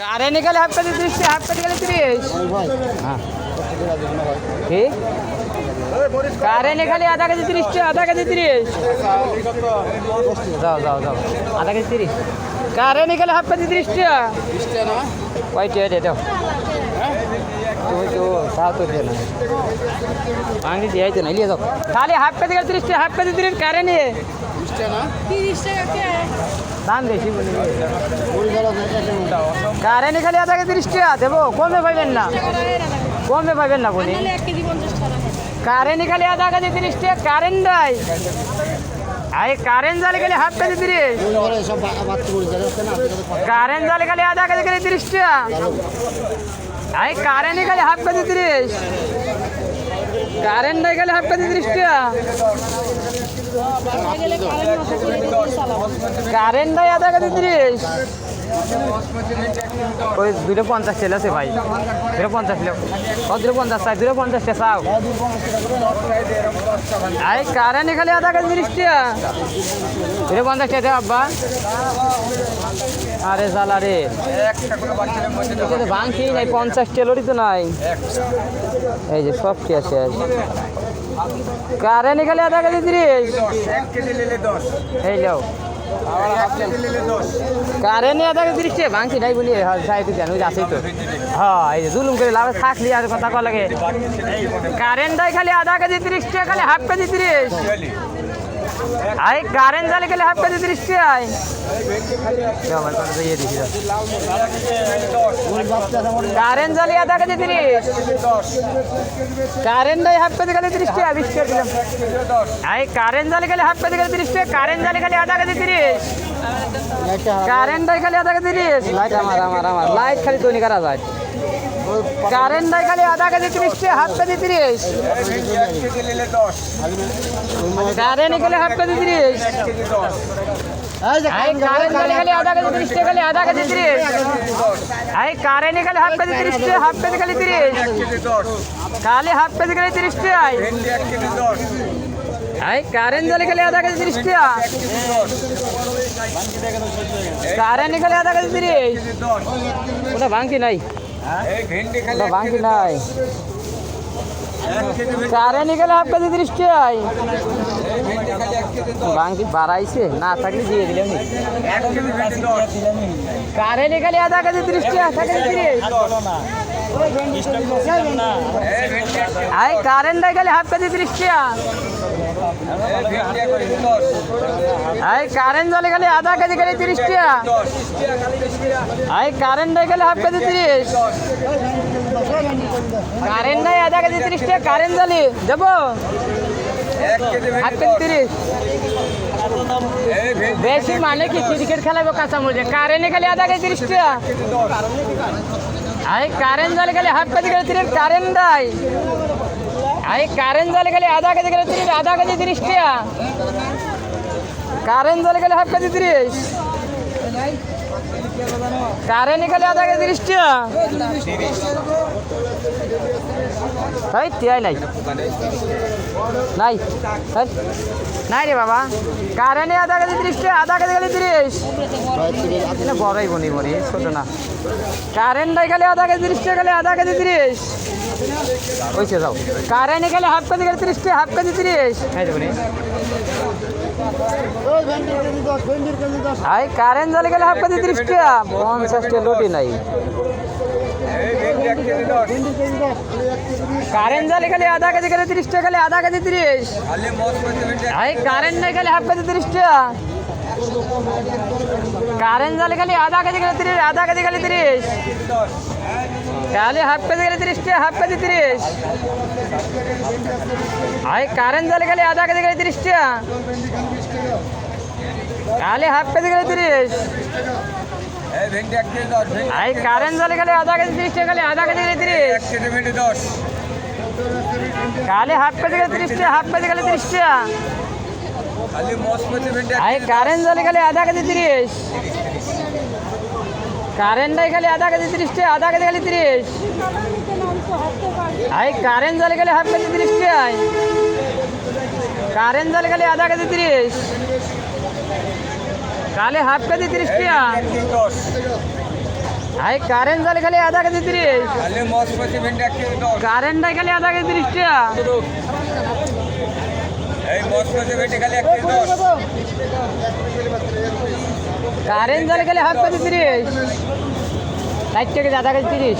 কারে নিকালে half KG 30 টাকা, half KG গেলে 30। হ্যাঁ কি কারে নিকালে আধা কেজি 30 টাকা, আধা কেজি 30। যাও যাও যাও আধা কেজি 30। কারে নিকালে হাফ কেজি 30 টাকা। 30 টাকা না কয়টা দে দাও তুমি তো সাত দে না পানি দিয়ে তো না লিয়ে যাও খালি হাফ কেজি গেলে 30 টাকা, হাফ কেজি 30 কারে নিয়ে 30 টাকা না 30 টাকা কে দাম বেশি বলি মুড়ি গেল কারে নিকালে আধা কেজি 30 টাকা দেবো, কমে পাইবেন না, কমে পাইবেন না বলি। নালে 1 কেজি 50 টাকা কারে নিকালে আধা কেজি 30 টাকা কারেন্ট দেয়। আরে কারেন্ট জালে গেলে হাফ কেজি 30। সব বাচ্চা মুড়ি গেল না কারেন্ট জালে গেলে আধা কেজি গেলে 30 টাকা। আরে কারেন্ট গেলে হাফ কেজি 30। কারেন্ট গেলে হাফ কেজি 30 টাকা। গেলে কারেন্ট নষ্ট করে দিতে চালাবো কারেন্ট দেয় আধা কেজি 30। ওই 250 তেল আছে ভাই, 250 লো কত 250 চাই, 250 টাকা চাও। আরে কারেন্ট খালি আধা কেজি 30 টাকা, 250 টাকা দে আব্বা। আরে জালা রে ভাঙছি নাই, 50 তেলরই তো নাই। এই যে সব কি আছে কারেন্ট খালি আধা কেজি 30। এই লো কারেন্ট আধা কেজি 30 টাকা ভাঙছি নাই বলি সাইতে দেন ওই আছেই তো। হ্যাঁ এই যে জুলুম করে লাভ থাকলি আর কথা কল লাগে। কারেন্ট দেয় খালি আধা কেজি 30 টাকা, খালি হাফ কেজি 30। আরে কারেন্ট জালে গেলে হাফ কেজি 30 টাকা। কারেন্ট জালি আধা কেজি 30। কারেন্ট দেয় হাফ কেজি গেলে 30 টাকা, 20 টাকা দিলাম। আরে কারেন্ট জালে গেলে হাফ কেজি গেলে 30 টাকা, কারেন্ট জালে খালি আধা কেজি 30। কারেন্ট দেয় খালি আধা কেজি 30। লাইট আমার আমার আমার লাইট খালি তৈরি করা যায়। কারেন্ট দেয় খালি আধা কেজি 30 টাকা, হাফ কেজি 30। কারেন্ট গেলে হাফ কেজি 30। কারেন্ট জালে খালি আধা কেজি 30 টাকা, খালি আধা কেজি 30। আরে কারেন্ট গেলে হাফ কেজি 30 টাকা, হাফ কেজি খালি 30। খালি হাফ কেজি খালি 30 টাকা। আরে কারেন্ট জালে খালি আধা কেজি 30 টাকা। কারেন্ট গেলে আধা কেজি 30। ওটা ভাঙছি নাই, ওটা ভাঙছি নাই। কারেন্ট গেলে হাফ কেজি 30 টাকা। ভাঙছি বাড়াইছে না থাকলে দিয়ে দিলাম। কারেন্ট গেলে আধা কেজি 30 টাকা, থাকলে 30। আরে কারেন্ট গেলে হাফ কেজি 30 টাকা। আরে কারেন্ট জলে গেলে আধা কেজি গেলে 30 টাকা। আরে কারেন্ট গেলে হাফ কেজি 30। কারেন্ট নাই আধা কেজি 30 টাকা, কারেন্ট জলে দেবো হাফ কেজি 30। বেশি মানে কি ক্রিকেট খেলাবো কাঁচামরিচ। কারেন্ট গেলে আধা কেজি 30 টাকা। আরে কারেন্ট জলে গেলে হাফ কেজি গেলে 30। কারেন্ট দেয়। আরে কারেন্ট জলে গেলে আধা কেজি গেলে 30, আধা কেজি 30 টাকা। কারেন্ট জলে গেলে হাফ কেজি 30। কারেন্ট গেলে আধা কেজি 30 টাকা। তাই টিয়াই নাই নাই নাই রে বাবা। কারেন্টে আধা কেজি 30 টাকা, আধা কেজি গেলে 30। বড়ই বনি বনি ছোট না। কারেন্ট গেলে আধা কেজি 30 টাকা, গেলে আধা কেজি 30। ওইসে যাও। কারেন্ট গেলে হাফ কেজি গেলে 30 টাকা, হাফ কেজি 30। আই কারেন্ট জলে গেলে হাফ কেজি 30 টাকা, 50 টাকা লোটি নাই। কারেন্ট জলে গেলে আধা কেজি গেলে 30 টাকা, গেলে আধা কেজি 30। আই কারেন্ট নাই গেলে হাফ কেজি 30 টাকা। কারেন্ট জলে গেলে আধা কেজি গেলে 30, আধা কেজি গেলে 30। তাহলে হাফ কেজি গেলে 30 টাকা, হাফ কেজি 30। আই কারেন্ট জলে গেলে আধা কেজি গেলে 30 টাকা। তাহলে হাফ কেজি গেলে 30। আই কারেন্ট জলে গেলে আধা কেজি 30 টাকা, গেলে আধা কেজি গেলে 30। তাহলে হাফ কেজি গেলে 30 টাকা, হাফ কেজি গেলে 30 টাকা। আই কারেন্ট জলে গেলে আধা কেজি 30। কারেন্ট গেলে আধা কেজি 30 টাকা, আধা কেজি গেলে 30। আই কারেন্ট জলে গেলে হাফ কেজি 30 টাকা। কারেন্ট জলে গেলে আধা কেজি 30। কালে হাফ কেজি 30 টাকা। আই কারেন্ট জালে খালি আধা কেজি 30 খালি মসপতি ভেন্ডি 1 কেজি 10 কারেন্টটাই খালি আধা কেজি 30 টাকা এই মসপতি ভেন্ডি খালি 1 কেজি 10 কারেন্ট জালে খালি হাফ কেজি 30 60 টাকা আধা কেজি 30